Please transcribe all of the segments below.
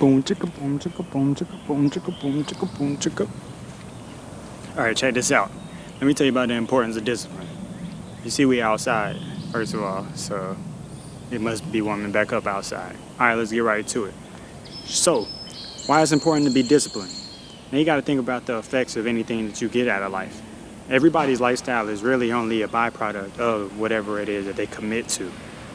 Boom, chicka, boom, chicka, boom, chicka, boom, chicka, boom, chicka, boom, chicka. All right, check this out. Let me tell you about the importance of discipline. You see, we outside, first of all, so it must be warming back up outside. All right, let's get right to it. So, why it's important to be disciplined? Now, you got to think about the effects of anything that you get out of life. Everybody's lifestyle is really only a byproduct of whatever it is that they commit to,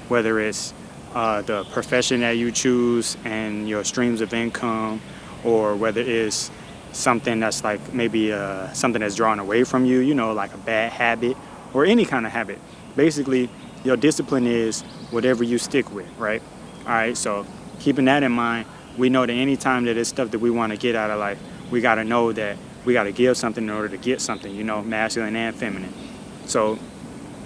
whether it's the profession that you choose and your streams of income, or whether it's something that's like maybe something that's drawn away from you, you know, like a bad habit or any kind of habit. Basically, your discipline is whatever you stick with, right? All right, so keeping that in mind, we know that any time that it's stuff that we want to get out of life, we got to know that we got to give something in order to get something, you know, masculine and feminine. So,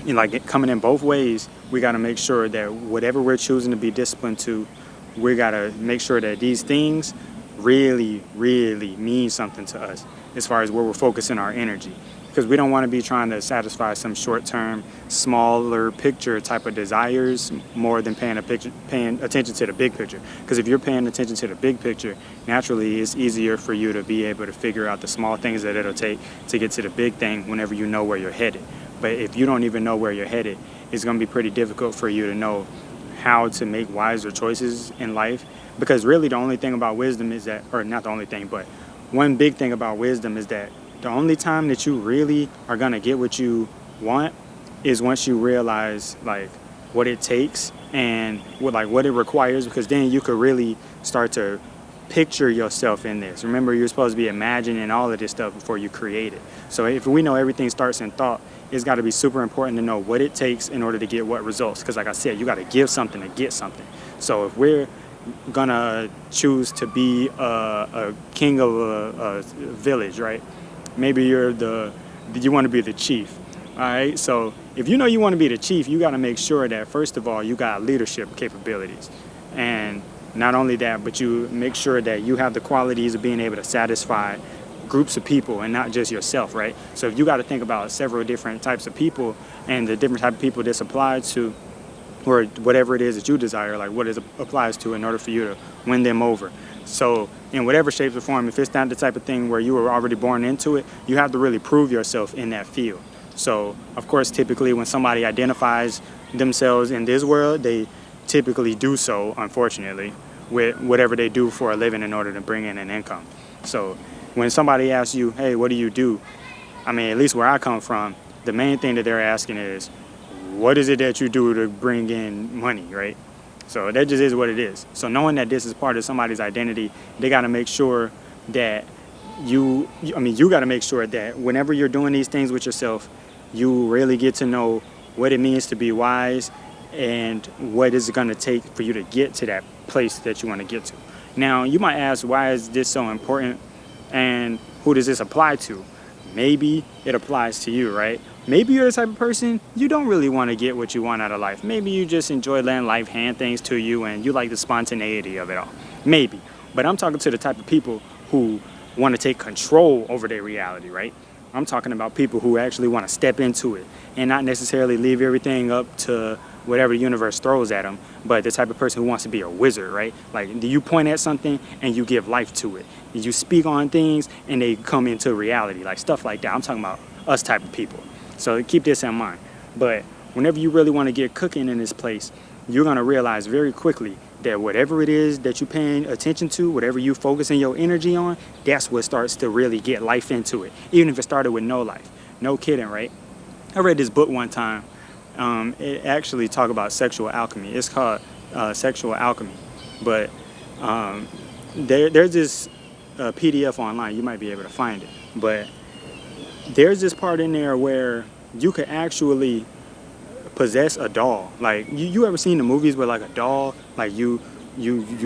you know, like coming in both ways, we got to make sure that whatever we're choosing to be disciplined to, we got to make sure that these things really, really mean something to us as far as where we're focusing our energy. Because we don't want to be trying to satisfy some short-term, smaller picture type of desires more than paying attention to the big picture. Because if you're paying attention to the big picture, naturally it's easier for you to be able to figure out the small things that it'll take to get to the big thing whenever you know where you're headed. But if you don't even know where you're headed, it's going to be pretty difficult for you to know how to make wiser choices in life. Because really the only thing about wisdom is that, or not the only thing, but one big thing about wisdom is that the only time that you really are going to get what you want is once you realize like what it takes and what it requires, because then you could really start to picture yourself in this. Remember, you're supposed to be imagining all of this stuff before you create it. So if we know everything starts in thought, it's got to be super important to know what it takes in order to get what results. Because like I said, you got to give something to get something. So if we're gonna choose to be a king of a village, right? Maybe you want to be the chief. All right, so if you know you want to be the chief, you got to make sure that first of all you got leadership capabilities, and not only that, but you make sure that you have the qualities of being able to satisfy groups of people and not just yourself, right? So if you got to think about several different types of people and the different type of people this applies to, or whatever it is that you desire, like what it applies to in order for you to win them over. So in whatever shape or form, if it's not the type of thing where you were already born into it, you have to really prove yourself in that field. So of course, typically when somebody identifies themselves in this world, they typically do so, unfortunately, with whatever they do for a living in order to bring in an income. So when somebody asks you, hey, what do you do? I mean, at least where I come from, the main thing that they're asking is, what is it that you do to bring in money, right? So that just is what it is. So knowing that this is part of somebody's identity, they got to make sure that you got to make sure that whenever you're doing these things with yourself, you really get to know what it means to be wise and what is it going to take for you to get to that place that you want to get to. Now, you might ask, why is this so important and who does this apply to? Maybe it applies to you, right? Maybe you're the type of person, you don't really want to get what you want out of life. Maybe you just enjoy letting life hand things to you and you like the spontaneity of it all. Maybe. But I'm talking to the type of people who want to take control over their reality, right? I'm talking about people who actually want to step into it and not necessarily leave everything up to whatever the universe throws at them, but the type of person who wants to be a wizard, right? Like, do you point at something and you give life to it? You speak on things and they come into reality, like stuff like that. I'm talking about us type of people. So keep this in mind. But whenever you really want to get cooking in this place, you're going to realize very quickly that whatever it is that you're paying attention to, whatever you focusing your energy on, that's what starts to really get life into it, even if it started with no life. No kidding, right? I read this book one time. It actually talked about sexual alchemy. It's called Sexual Alchemy. But there's this PDF online. You might be able to find it. But there's this part in there where you could actually possess a doll. Like, you ever seen the movies where like a doll, like you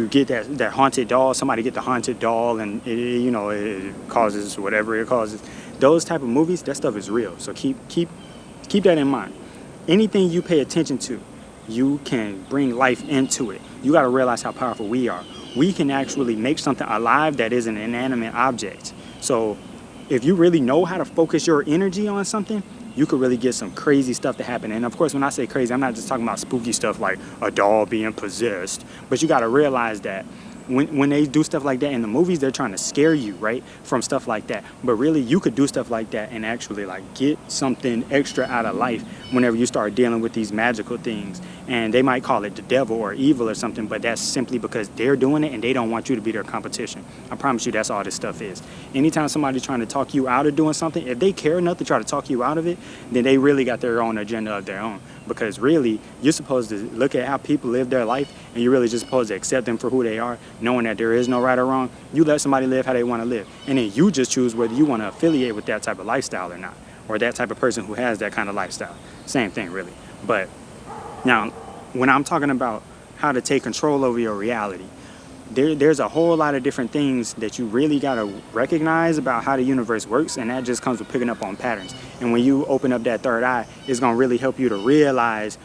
get that haunted doll, somebody get the haunted doll and it causes whatever it causes. Those type of movies, that stuff is real. So keep that in mind. Anything you pay attention to, you can bring life into it. You got to realize how powerful we are. We can actually make something alive that is an inanimate object. So if you really know how to focus your energy on something, you could really get some crazy stuff to happen. And of course, when I say crazy, I'm not just talking about spooky stuff like a doll being possessed, but you got to realize that when they do stuff like that in the movies, they're trying to scare you, right, from stuff like that. But really, you could do stuff like that and actually like get something extra out of life whenever you start dealing with these magical things. And they might call it the devil or evil or something, but that's simply because they're doing it and they don't want you to be their competition. I promise you, that's all this stuff is. Anytime somebody's trying to talk you out of doing something, if they care enough to try to talk you out of it, then they really got their own agenda of their own. Because really, you're supposed to look at how people live their life, and you're really just supposed to accept them for who they are, knowing that there is no right or wrong. You let somebody live how they want to live, and then you just choose whether you want to affiliate with that type of lifestyle or not, or that type of person who has that kind of lifestyle. Same thing, really. But now, when I'm talking about how to take control over your reality, there's a whole lot of different things that you really got to recognize about how the universe works, and that just comes with picking up on patterns. And when you open up that third eye, it's going to really help you to realize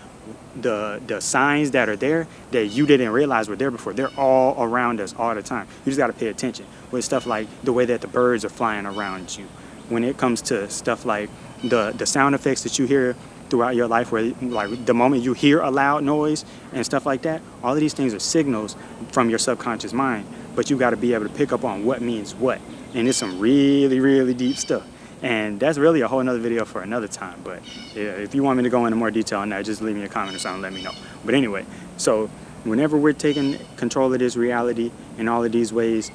the signs that are there that you didn't realize were there before. They're all around us all the time. You just got to pay attention with stuff like the way that the birds are flying around you. When it comes to stuff like the sound effects that you hear throughout your life, where like the moment you hear a loud noise and stuff like that, all of these things are signals from your subconscious mind, but you got to be able to pick up on what means what. And it's some really, really deep stuff, and that's really a whole nother video for another time. But yeah, if you want me to go into more detail on that, just leave me a comment or something, let me know. But anyway, so whenever we're taking control of this reality in all of these ways,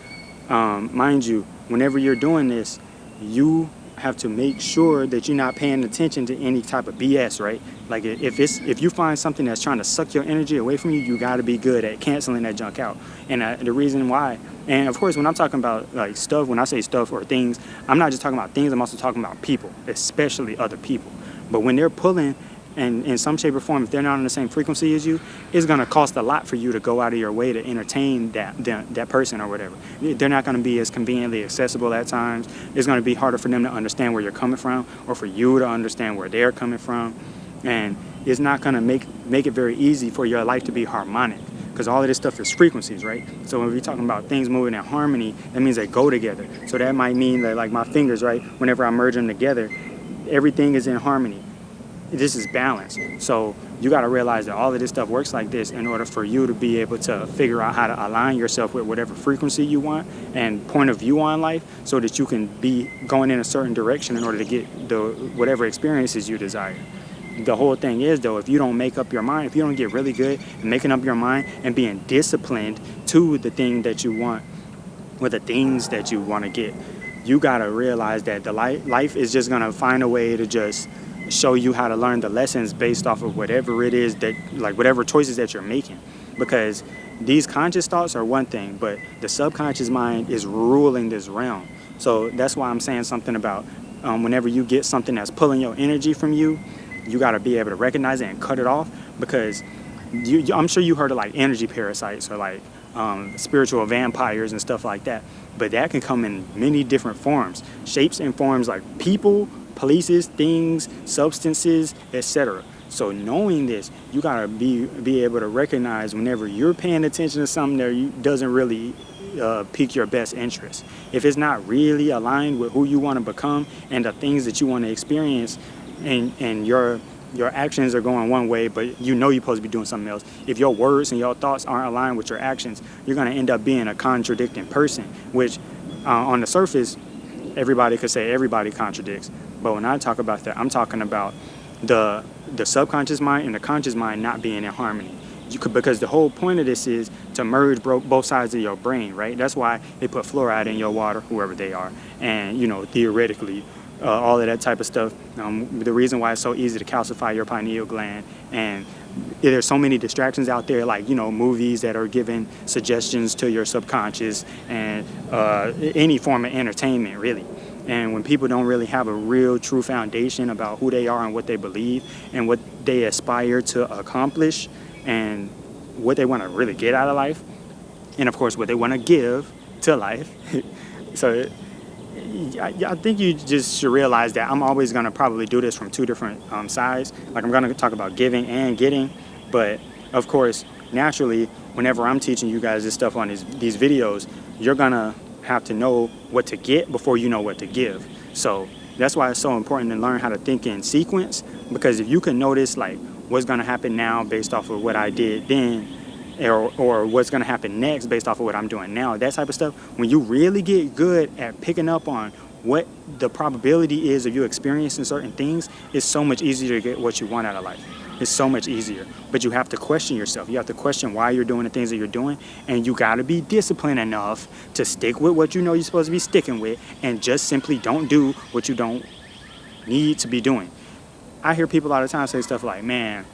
mind you, whenever you're doing this, you have to make sure that you're not paying attention to any type of BS, right? Like if you find something that's trying to suck your energy away from you, you got to be good at canceling that junk out. And the reason why, and of course, when I'm talking about like stuff, when I say stuff or things, I'm not just talking about things, I'm also talking about people, especially other people. But when they're pulling, and in some shape or form, if they're not on the same frequency as you, it's going to cost a lot for you to go out of your way to entertain that person or whatever. They're not going to be as conveniently accessible at times. It's going to be harder for them to understand where you're coming from, or for you to understand where they're coming from. And it's not going to make it very easy for your life to be harmonic, because all of this stuff is frequencies, right? So when we're talking about things moving in harmony, that means they go together. So that might mean that, like my fingers, right, whenever I merge them together, everything is in harmony. This is balance. So you got to realize that all of this stuff works like this in order for you to be able to figure out how to align yourself with whatever frequency you want and point of view on life, so that you can be going in a certain direction in order to get the whatever experiences you desire. The whole thing is, though, if you don't make up your mind, if you don't get really good at making up your mind and being disciplined to the thing that you want, or the things that you want to get, you got to realize that the life is just going to find a way to just show you how to learn the lessons based off of whatever it is that, like whatever choices that you're making. Because these conscious thoughts are one thing, but the subconscious mind is ruling this realm. So that's why I'm saying something about whenever you get something that's pulling your energy from you, you got to be able to recognize it and cut it off. Because I'm sure you heard of like energy parasites or like spiritual vampires and stuff like that, but that can come in many different forms, shapes and forms, like people, places, things, substances, etc. So knowing this, you gotta be able to recognize whenever you're paying attention to something that doesn't really pique your best interest. If it's not really aligned with who you want to become and the things that you want to experience, and your actions are going one way, but you know you're supposed to be doing something else. If your words and your thoughts aren't aligned with your actions, you're going to end up being a contradicting person, which on the surface, everybody could say everybody contradicts. But when I talk about that, I'm talking about the subconscious mind and the conscious mind not being in harmony. Because the whole point of this is to merge both sides of your brain, right? That's why they put fluoride in your water, whoever they are. And, you know, theoretically, all of that type of stuff. The reason why it's so easy to calcify your pineal gland, and there's so many distractions out there, like, you know, movies that are giving suggestions to your subconscious, and any form of entertainment, really. And when people don't really have a real true foundation about who they are and what they believe and what they aspire to accomplish and what they want to really get out of life, and of course what they want to give to life. So I think you just should realize that I'm always going to probably do this from two different sides. Like, I'm going to talk about giving and getting, but of course, naturally, whenever I'm teaching you guys this stuff on these videos, you're going to have to know what to get before you know what to give. So that's why it's so important to learn how to think in sequence, because if you can notice like what's going to happen now based off of what I did then, or what's going to happen next based off of what I'm doing now, that type of stuff. When you really get good at picking up on what the probability is of you experiencing certain things, it's so much easier to get what you want out of life. It's so much easier. But you have to question yourself. You have to question why you're doing the things that you're doing, and you got to be disciplined enough to stick with what you know you're supposed to be sticking with, and just simply don't do what you don't need to be doing. I hear people all the time say stuff like, man,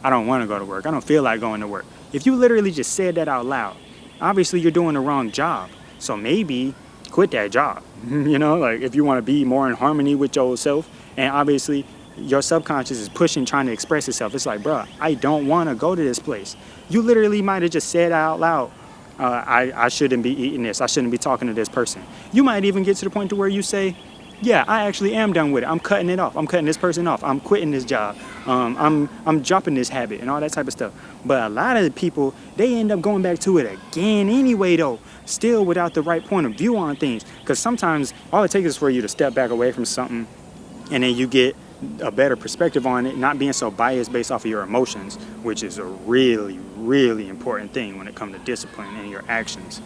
I don't want to go to work. I don't feel like going to work. If you literally just said that out loud, obviously you're doing the wrong job. So maybe quit that job. You know, like if you want to be more in harmony with yourself, and obviously your subconscious is pushing, trying to express itself. It's like, bro, I don't want to go to this place. You literally might have just said out loud, I shouldn't be eating this. I shouldn't be talking to this person. You might even get to the point to where you say, yeah, I actually am done with it. I'm cutting it off. I'm cutting this person off. I'm quitting this job. I'm dropping this habit and all that type of stuff. But a lot of the people, they end up going back to it again anyway, though, still without the right point of view on things. Because sometimes all it takes is for you to step back away from something, and then you get a better perspective on it, not being so biased based off of your emotions, which is a really, really important thing when it comes to discipline and your actions.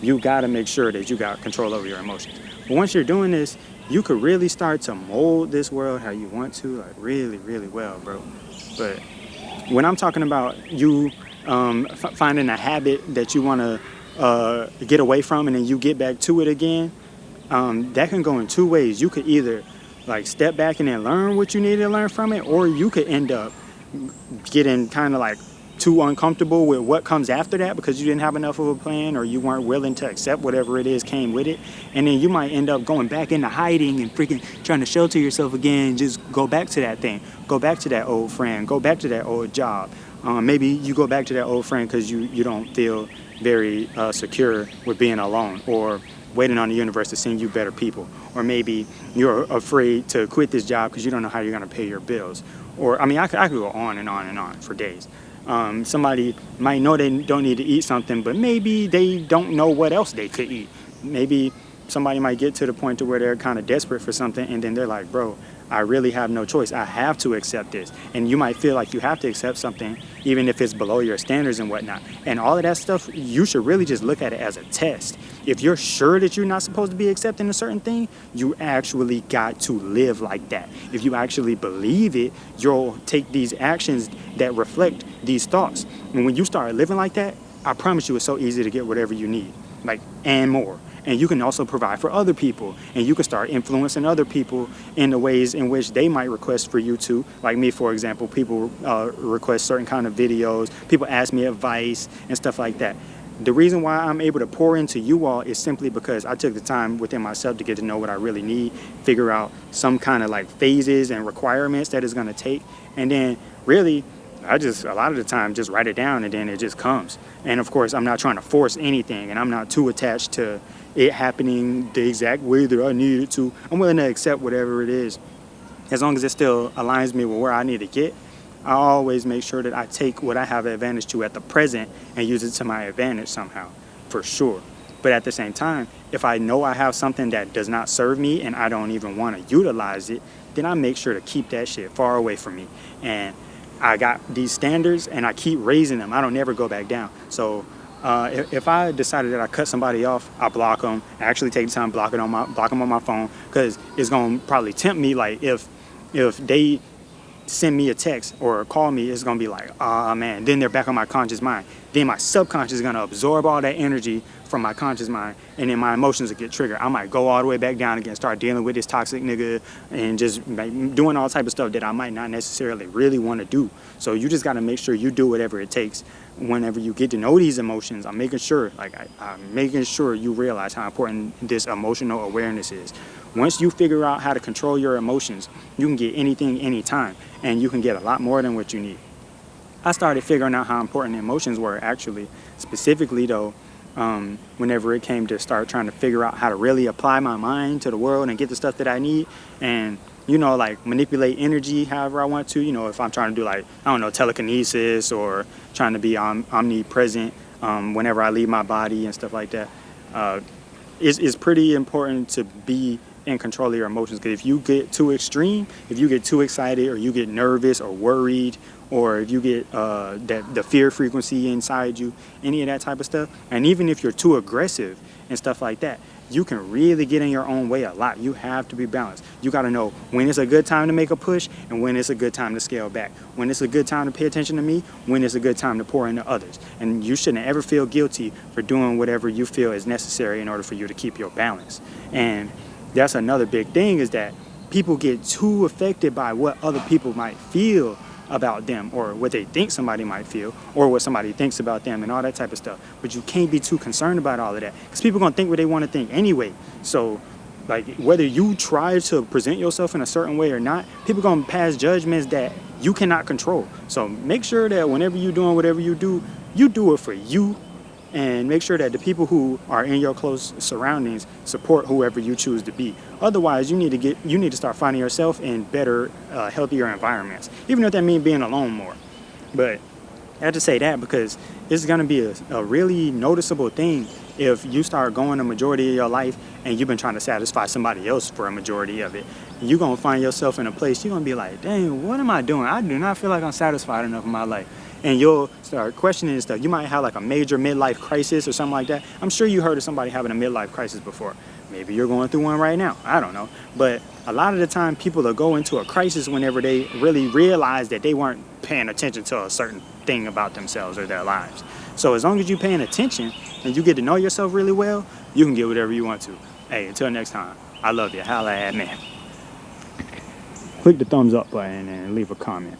You got to make sure that you got control over your emotions. But once you're doing this, you could really start to mold this world how you want to, like really, really well, bro. But when I'm talking about you finding a habit that you want to get away from and then you get back to it again, that can go in two ways. You could either like step back and then learn what you need to learn from it, or you could end up getting kind of like too uncomfortable with what comes after that because you didn't have enough of a plan, or you weren't willing to accept whatever it is came with it, and then you might end up going back into hiding and freaking trying to shelter yourself again. Just go back to that thing, go back to that old friend, go back to that old job. Maybe you go back to that old friend because you don't feel very secure with being alone, or waiting on the universe to send you better people, or maybe you're afraid to quit this job because you don't know how you're going to pay your bills. Or I mean, I could go on and on and on for days. Somebody might know they don't need to eat something, but maybe they don't know what else they could eat. Maybe somebody might get to the point to where they're kind of desperate for something, and then they're like, bro, I really have no choice. I have to accept this. And you might feel like you have to accept something even if it's below your standards and whatnot. And all of that stuff, you should really just look at it as a test. If you're sure that you're not supposed to be accepting a certain thing, you actually got to live like that. If you actually believe it, you'll take these actions that reflect these thoughts. And when you start living like that, I promise you it's so easy to get whatever you need, like, and more. And you can also provide for other people, and you can start influencing other people in the ways in which they might request for you to. Like me, for example, people request certain kind of videos, people ask me advice and stuff like that. The reason why I'm able to pour into you all is simply because I took the time within myself to get to know what I really need, figure out some kind of like phases and requirements that it's gonna take, and then really, I just, a lot of the time, just write it down and then it just comes. And of course, I'm not trying to force anything, and I'm not too attached to it happening the exact way that I need it to. I'm willing to accept whatever it is, as long as it still aligns me with where I need to get. I always make sure that I take what I have advantage to at the present and use it to my advantage somehow, for sure. But at the same time, if I know I have something that does not serve me and I don't even want to utilize it, then I make sure to keep that shit far away from me. And I got these standards and I keep raising them. I don't never go back down. So if I decided that I cut somebody off, I block them. I actually take the time to block them on my phone, because it's going to probably tempt me. Like if they send me a text or call me, it's going to be like, oh man, then they're back on my conscious mind. Then my subconscious is going to absorb all that energy from my conscious mind, and then my emotions will get triggered. I might go all the way back down again, start dealing with this toxic nigga and just doing all type of stuff that I might not necessarily really want to do. So you just got to make sure you do whatever it takes. Whenever you get to know these emotions, I'm making sure, I'm making sure you realize how important this emotional awareness is. Once you figure out how to control your emotions, you can get anything, anytime, and you can get a lot more than what you need. I started figuring out how important emotions were, actually, specifically though, whenever it came to start trying to figure out how to really apply my mind to the world and get the stuff that I need, and like manipulate energy however I want to. If I'm trying to do like, I don't know, telekinesis, or trying to be omnipresent whenever I leave my body and stuff like that. It's pretty important to be in control of your emotions, because if you get too extreme, if you get too excited, or you get nervous or worried or if you get the fear frequency inside you, any of that type of stuff. And even if you're too aggressive and stuff like that, you can really get in your own way a lot. You have to be balanced. You got to know when it's a good time to make a push and when it's a good time to scale back. When it's a good time to pay attention to me, when it's a good time to pour into others. And you shouldn't ever feel guilty for doing whatever you feel is necessary in order for you to keep your balance. And that's another big thing, is that people get too affected by what other people might feel about them, or what they think somebody might feel, or what somebody thinks about them, and all that type of stuff. But you can't be too concerned about all of that, because people are going to think what they want to think anyway. So like, whether you try to present yourself in a certain way or not, people are going to pass judgments that you cannot control. So make sure that whenever you're doing whatever you do it for you, and make sure that the people who are in your close surroundings support whoever you choose to be. Otherwise, you need to start finding yourself in better, healthier environments, even if that means being alone more. But I have to say that because it's going to be a really noticeable thing if you start going a majority of your life and you've been trying to satisfy somebody else for a majority of it. You're going to find yourself in a place, you're going to be like, dang, what am I doing? I do not feel like I'm satisfied enough in my life. And you'll start questioning stuff. You might have like a major midlife crisis or something like that. I'm sure you heard of somebody having a midlife crisis before. Maybe you're going through one right now. I don't know. But a lot of the time, people will go into a crisis whenever they really realize that they weren't paying attention to a certain thing about themselves or their lives. So as long as you're paying attention and you get to know yourself really well, you can get whatever you want to. Hey, until next time, I love you. Holla at me. Click the thumbs up button and leave a comment.